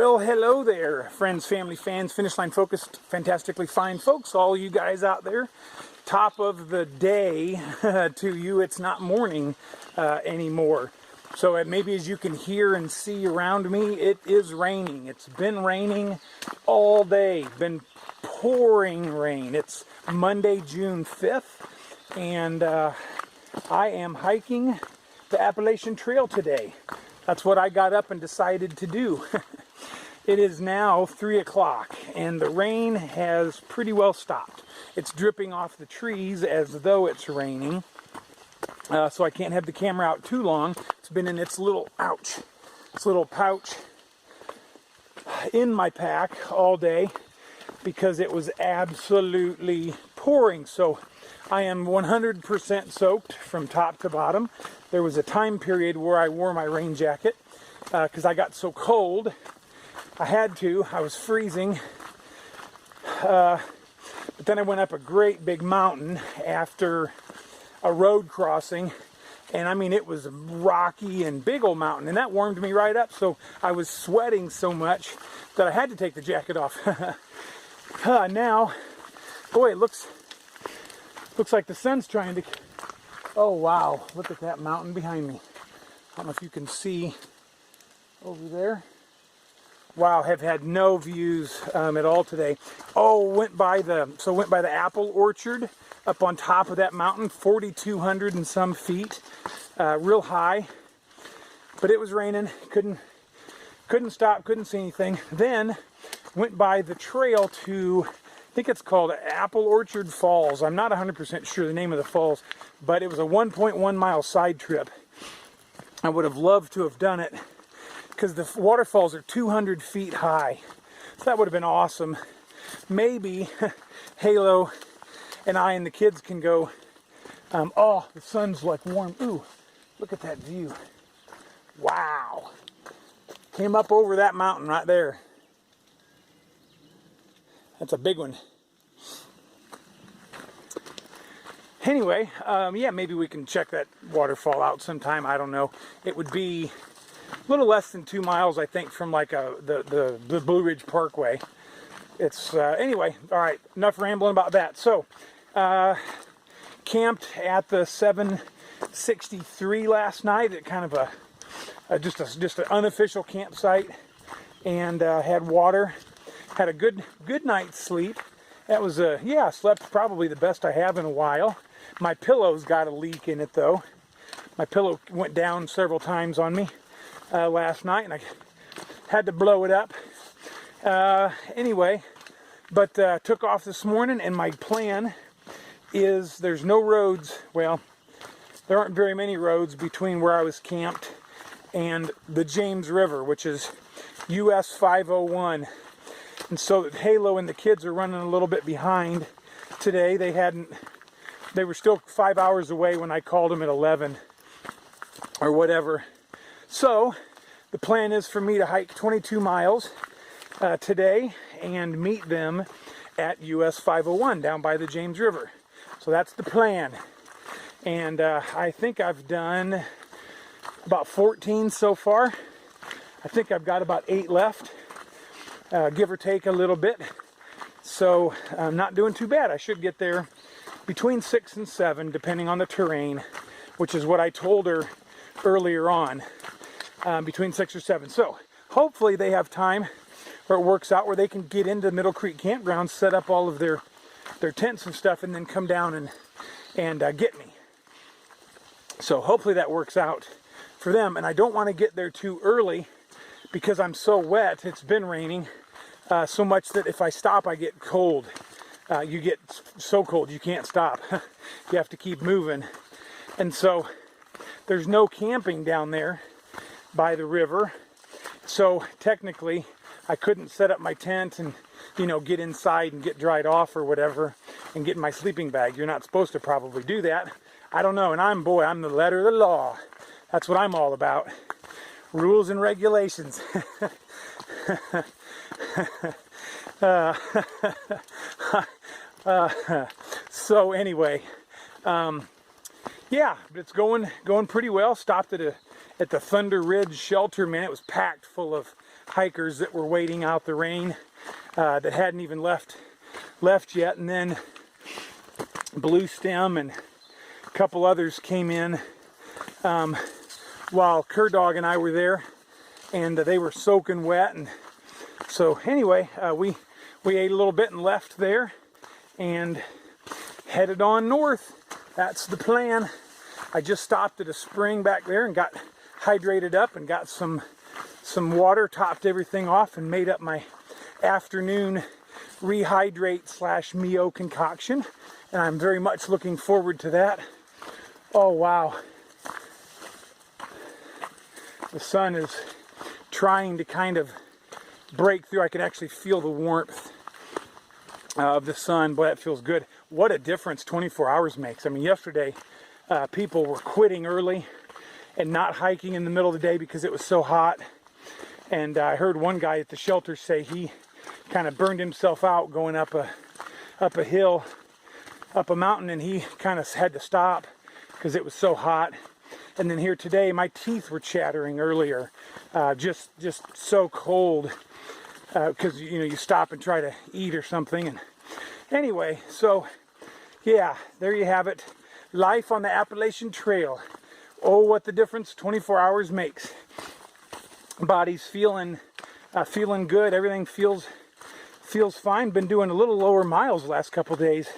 Well, hello there, friends, family, fans, finish line focused, fantastically fine folks, all you guys out there. Top of the day to you. It's not morning anymore. So maybe as you can hear and see around me, it is raining. It's been raining all day, been pouring rain. It's Monday, June 5th, and I am hiking the Appalachian Trail today. That's what I got up and decided to do. It is now 3 o'clock and the rain has pretty well stopped. It's dripping off the trees as though it's raining. So I can't have the camera out too long. It's been in its little pouch in my pack all day because it was absolutely pouring. So I am 100% soaked from top to bottom. There was a time period where I wore my rain jacket because I got so cold. I had to. I was freezing. But then I went up a great big mountain after a road crossing. And I mean, it was a rocky and big old mountain. And that warmed me right up. So I was sweating so much that I had to take the jacket off. Now, boy, it looks like the sun's trying to... Oh, wow. Look at that mountain behind me. I don't know if you can see over there. Wow, have had no views at all today. Oh, went by the apple orchard up on top of that mountain, 4,200 and some feet, real high. But it was raining, couldn't stop, couldn't see anything. Then went by the trail to, I think it's called Apple Orchard Falls. I'm not 100% sure the name of the falls, but it was a 1.1 mile side trip. I would have loved to have done it, because the waterfalls are 200 feet high. So that would have been awesome. Maybe Halo and I and the kids can go. Oh, the sun's like warm. Ooh, look at that view. Wow. Came up over that mountain right there. That's a big one. Anyway, yeah, maybe we can check that waterfall out sometime. I don't know. It would be a little less than 2 miles, I think, from like the Blue Ridge Parkway. It's anyway. All right, enough rambling about that. So, camped at the 763 last night at kind of just an unofficial campsite, and had water. Had a good night's sleep. That was yeah, slept probably the best I have in a while. My pillow's got a leak in it though. My pillow went down several times on me last night, and I had to blow it up. Anyway, but took off this morning, and my plan is there's no roads. Well, there aren't very many roads between where I was camped and the James River, which is US 501. And so Halo and the kids are running a little bit behind today. They were still 5 hours away when I called them at 11 or whatever. So the plan is for me to hike 22 miles today and meet them at US 501 down by the James River. So that's the plan. And I think I've done about 14 so far. I think I've got about 8 left. Give or take a little bit. So I'm not doing too bad. I should get there between 6 and 7, depending on the terrain, which is what I told her earlier on, between 6 or 7. So hopefully they have time, or it works out where they can get into Middle Creek Campground, set up all of their tents and stuff, and then come down and get me. So hopefully that works out for them. And I don't want to get there too early because I'm so wet. It's been raining so much that if I stop, I get cold. You get so cold you can't stop. You have to keep moving. And so there's no camping down there by the river. So technically I couldn't set up my tent and, you know, get inside and get dried off or whatever and get in my sleeping bag. You're not supposed to probably do that. I don't know. And I'm the letter of the law. That's what I'm all about. Rules and regulations. So anyway, yeah, but it's going pretty well. Stopped at the Thunder Ridge shelter. Man, it was packed full of hikers that were waiting out the rain that hadn't even left yet. And then Blue Stem and a couple others came in while Cur Dog and I were there, and they were soaking wet. And so anyway, we ate a little bit and left there and headed on north. That's the plan. I just stopped at a spring back there and got hydrated up and got some water, topped everything off, and made up my afternoon rehydrate / Mio concoction. And I'm very much looking forward to that. Oh wow. The sun is trying to kind of break through. I can actually feel the warmth of the sun. Boy, that feels good. What a difference 24 hours makes. I mean, yesterday people were quitting early and not hiking in the middle of the day because it was so hot. And I heard one guy at the shelter say he kind of burned himself out going up a hill, up a mountain, and he kind of had to stop because it was so hot. And then here today, my teeth were chattering earlier, just so cold, because you stop and try to eat or something. And anyway, so yeah, there you have it. Life on the Appalachian Trail. Oh, what the difference 24 hours makes. Body's feeling good. Everything feels fine. Been doing a little lower miles the last couple days,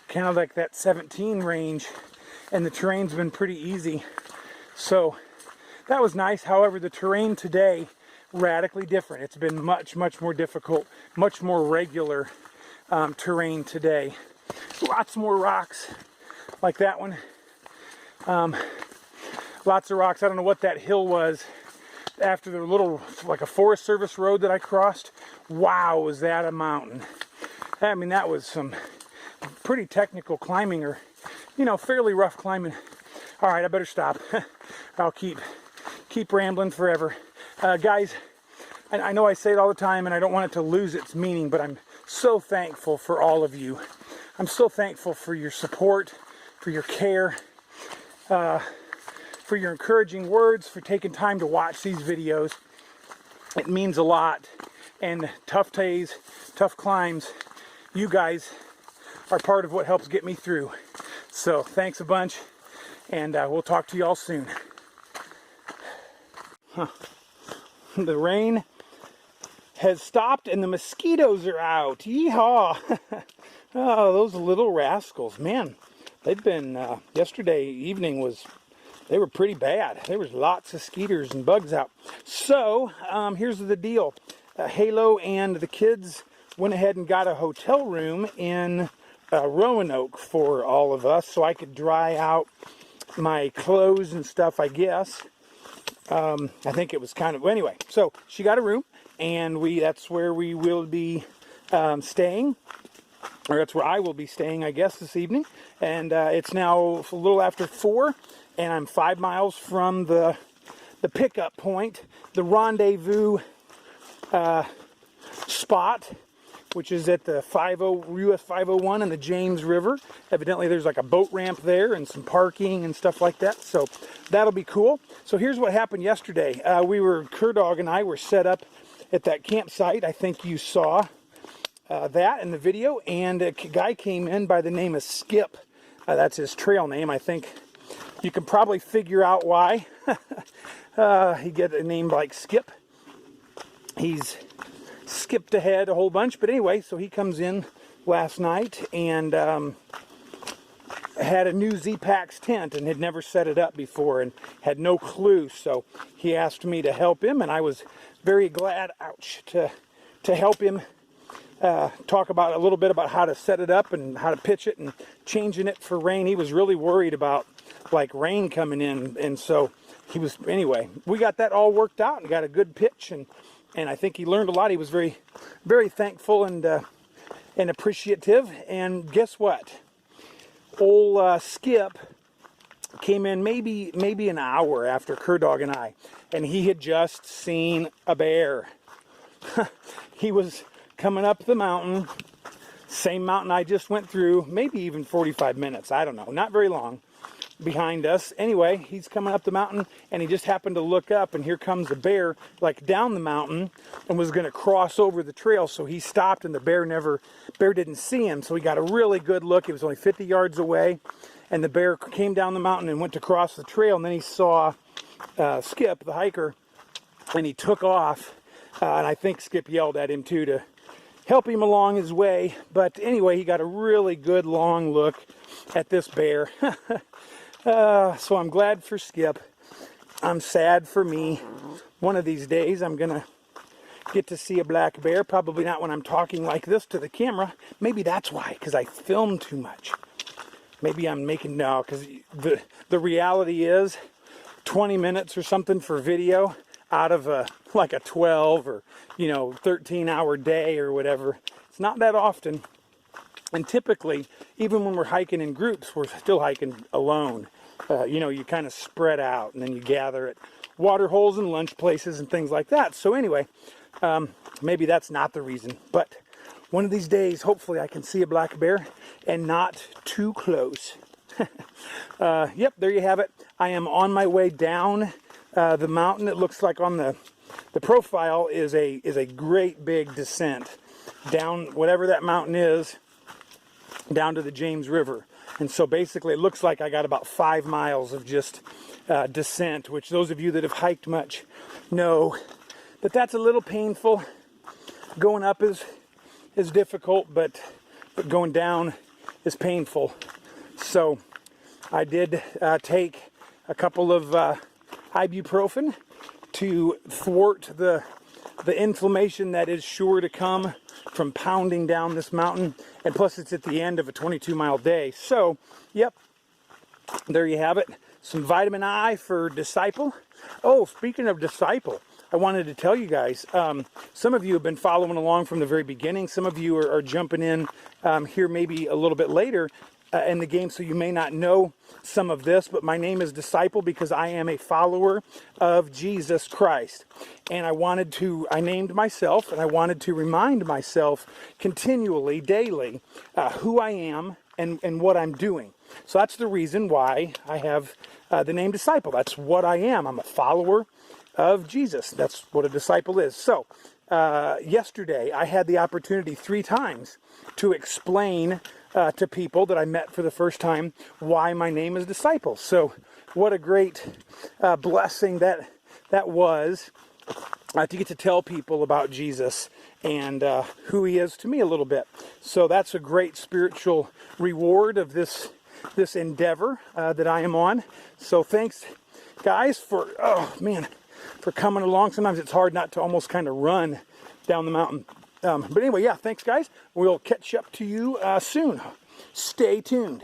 kind of like that 17 range, and the terrain's been pretty easy. So that was nice. However, the terrain today, radically different. It's been much more difficult, much more regular terrain today. Lots more rocks like that one. Lots of rocks. I don't know what that hill was after the little, like a Forest Service road that I crossed. Wow, was that a mountain. I mean, that was some pretty technical climbing, or fairly rough climbing. All right, I better stop. I'll keep rambling forever. Guys, I know I say it all the time and I don't want it to lose its meaning, but I'm so thankful for all of you. I'm so thankful for your support, for your care, for your encouraging words, for taking time to watch these videos. It means a lot. And tough days, tough climbs, you guys are part of what helps get me through. So thanks a bunch, and we'll talk to you all soon. The rain has stopped and the mosquitoes are out. Yeehaw! Oh, those little rascals, man. They've been, yesterday evening they were pretty bad. There was lots of skeeters and bugs out. So, here's the deal. Halo and the kids went ahead and got a hotel room in Roanoke for all of us, so I could dry out my clothes and stuff, I guess. I think it was kind of, anyway, so she got a room, and that's where we will be staying. Or that's where I will be staying, I guess, this evening. And it's now a little after 4, and I'm 5 miles from the pickup point, the rendezvous spot, which is at the US 501 and the James River. Evidently, there's like a boat ramp there and some parking and stuff like that. So that'll be cool. So here's what happened yesterday. Cur Dog and I were set up at that campsite. I think you saw that in the video, and a guy came in by the name of Skip. That's his trail name. I think you can probably figure out why he get a name like Skip. He's skipped ahead a whole bunch, but anyway, so he comes in last night and had a new Z-Pax tent and had never set it up before and had no clue. So he asked me to help him, and I was very glad, to help him talk about a little bit about how to set it up and how to pitch it and changing it for rain. He was really worried about like rain coming in, and so anyway, we got that all worked out and got a good pitch, and I think he learned a lot. He was very, very thankful and appreciative. And guess what? Old Skip came in maybe an hour after Cur Dog and I, and he had just seen a bear. He was coming up the mountain, same mountain I just went through, maybe even 45 minutes. I don't know, not very long. behind us. Anyway, he's coming up the mountain, and he just happened to look up, and here comes a bear, like down the mountain, and was going to cross over the trail. So he stopped, and the bear didn't see him. So he got a really good look. It was only 50 yards away, and the bear came down the mountain and went to cross the trail. And then he saw Skip, the hiker, and he took off. And I think Skip yelled at him too to help him along his way. But anyway, he got a really good long look at this bear. So I'm glad for Skip. I'm sad for me. One of these days I'm going to get to see a black bear. Probably not when I'm talking like this to the camera. Maybe that's why, because I film too much. Maybe I'm making, no, because the reality is 20 minutes or something for video out of like a 12 or 13-hour day or whatever. It's not that often. And typically, even when we're hiking in groups, we're still hiking alone. You kind of spread out, and then you gather at water holes and lunch places and things like that. So anyway, maybe that's not the reason. But one of these days, hopefully I can see a black bear and not too close. Yep, there you have it. I am on my way down the mountain. It looks like on the profile is a great big descent down whatever that mountain is, down to the James River. And so basically it looks like I got about 5 miles of just descent, which those of you that have hiked much know that that's a little painful. Going up is difficult, but going down is painful. So I did take a couple of ibuprofen to thwart the inflammation that is sure to come from pounding down this mountain, and plus it's at the end of a 22-mile day. So, yep, there you have it. Some vitamin I for Disciple. Oh, speaking of Disciple, I wanted to tell you guys, some of you have been following along from the very beginning. Some of you are jumping in here maybe a little bit later in the game, so you may not know some of this, but my name is Disciple because I am a follower of Jesus Christ. And I named myself, and I wanted to remind myself continually, daily, who I am and what I'm doing. So that's the reason why I have the name Disciple. That's what I am. I'm a follower of Jesus. That's what a disciple is. So yesterday I had the opportunity 3 times to explain to people that I met for the first time why my name is Disciple. So what a great blessing that was to get to tell people about Jesus and who he is to me a little bit. So that's a great spiritual reward of this endeavor that I am on. So thanks guys for coming along. Sometimes it's hard not to almost kind of run down the mountain. But anyway, yeah, thanks guys. We'll catch up to you soon. Stay tuned.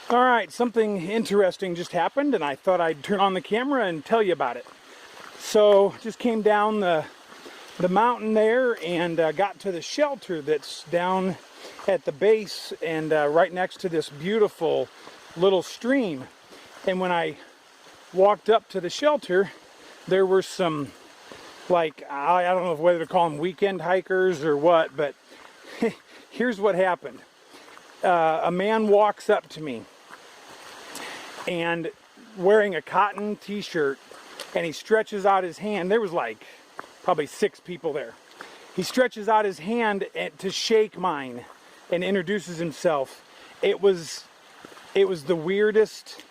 All right, something interesting just happened, and I thought I'd turn on the camera and tell you about it. So, just came down the mountain there and got to the shelter that's down at the base and right next to this beautiful little stream. And when I walked up to the shelter, there were some, like, I don't know whether to call them weekend hikers or what, but here's what happened. A man walks up to me and wearing a cotton t-shirt, and he stretches out his hand. There was like probably 6 people there. He stretches out his hand to shake mine and introduces himself. It was the weirdest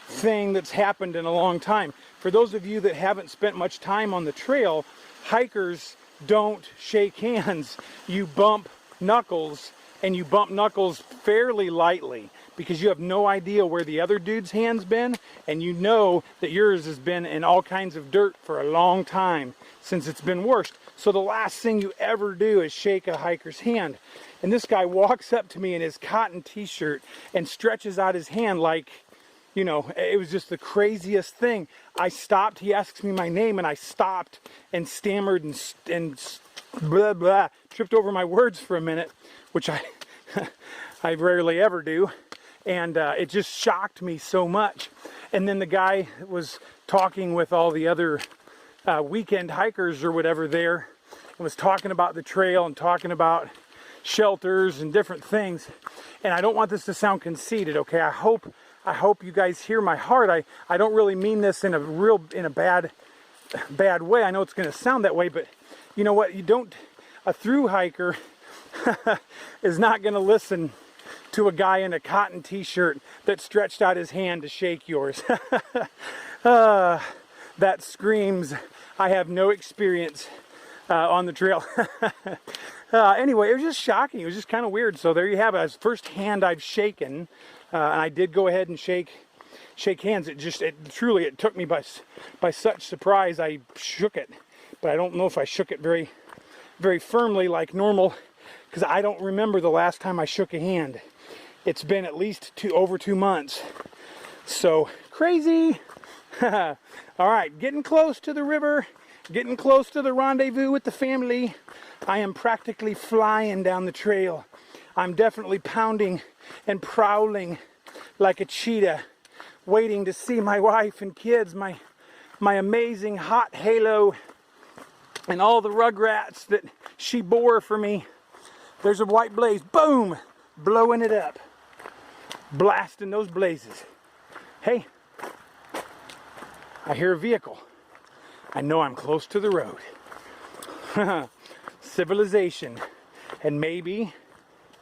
thing that's happened in a long time. For those of you that haven't spent much time on the trail, hikers don't shake hands. You bump knuckles, and you bump knuckles fairly lightly because you have no idea where the other dude's hand's been, and you know that yours has been in all kinds of dirt for a long time since it's been washed. So the last thing you ever do is shake a hiker's hand. And this guy walks up to me in his cotton t-shirt and stretches out his hand like, it was just the craziest thing. I stopped. He asks me my name, and I stopped and stammered and blah, blah, tripped over my words for a minute, which I rarely ever do. And it just shocked me so much. And then the guy was talking with all the other weekend hikers or whatever there, and was talking about the trail and talking about, shelters and different things. And I don't want this to sound conceited, okay? I hope you guys hear my heart. I don't really mean this in a bad way. I know it's going to sound that way, but you know what? A through hiker is not going to listen to a guy in a cotton t-shirt that stretched out his hand to shake yours. That screams, I have no experience on the trail. Anyway, it was just shocking. It was just kind of weird. So there you have it. It's the first hand I've shaken, and I did go ahead and shake hands. It truly took me by such surprise. I shook it, but I don't know if I shook it very, very firmly like normal, because I don't remember the last time I shook a hand. It's been at least over 2 months. So crazy. All right, getting close to the river, getting close to the rendezvous with the family. I am practically flying down the trail. I'm definitely pounding and prowling like a cheetah, waiting to see my wife and kids, my amazing hot halo, and all the rugrats that she bore for me. There's a white blaze, boom, blowing it up, blasting those blazes. Hey, I hear a vehicle. I know I'm close to the road. Civilization, and maybe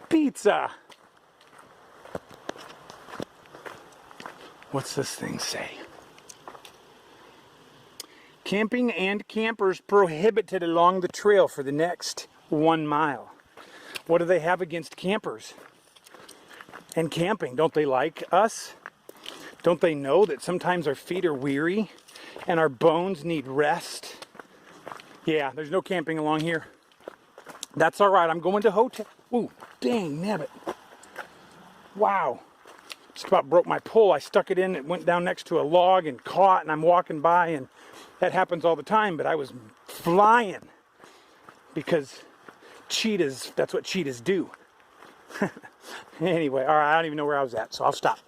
pizza. What's this thing say? Camping and campers prohibited along the trail for the next 1 mile. What do they have against campers and camping? Don't they like us? Don't they know that sometimes our feet are weary and our bones need rest? Yeah, there's no camping along here. That's all right. I'm going to hotel. Ooh, dang, nabbit. Wow. Just about broke my pole. I stuck it in. It went down next to a log and caught, and I'm walking by, and that happens all the time, but I was flying because cheetahs, that's what cheetahs do. Anyway, all right, I don't even know where I was at, so I'll stop.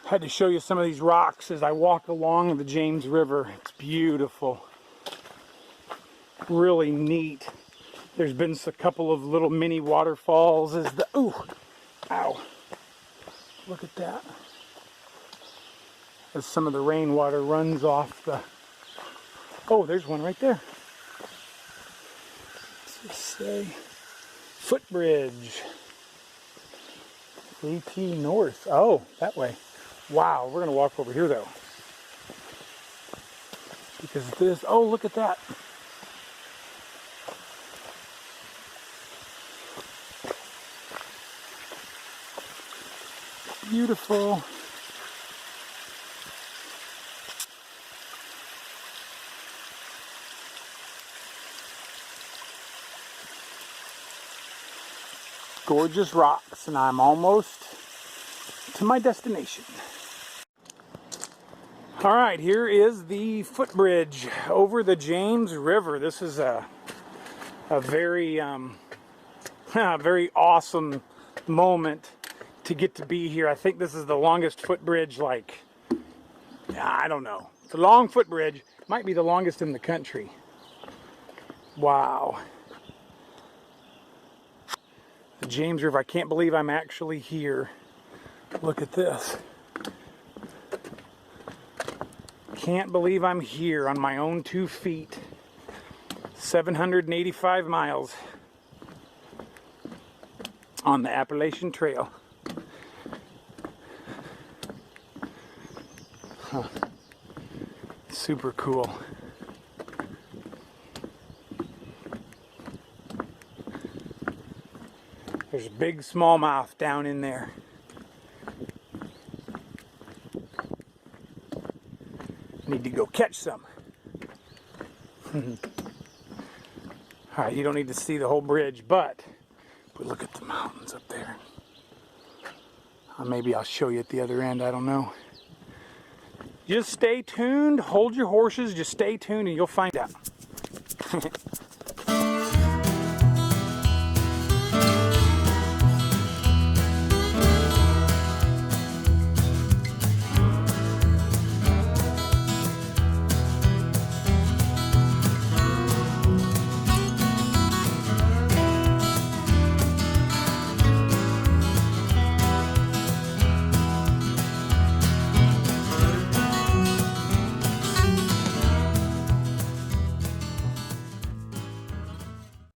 Had to show you some of these rocks as I walk along the James River. It's beautiful. Really neat. There's been a couple of little mini waterfalls ooh, ow. Look at that. As some of the rainwater runs off the, oh, there's one right there. What's this say? Footbridge. AT North. Oh, that way. Wow, we're going to walk over here though. Because this, oh, look at that. Beautiful. Gorgeous rocks, and I'm almost to my destination. All right, here is the footbridge over the James River. This is a very very awesome moment to get to be here. I think this is the longest footbridge, like, I don't know. It's a long footbridge. Might be the longest in the country. Wow. The James River. I can't believe I'm actually here. Look at this. Can't believe I'm here on my own 2 feet. 785 miles on the Appalachian Trail. Huh. Super cool. There's a big smallmouth down in there. Need to go catch some. Alright, you don't need to see the whole bridge, but look at the mountains up there. Maybe I'll show you at the other end, I don't know. Just stay tuned, hold your horses, just stay tuned and you'll find out.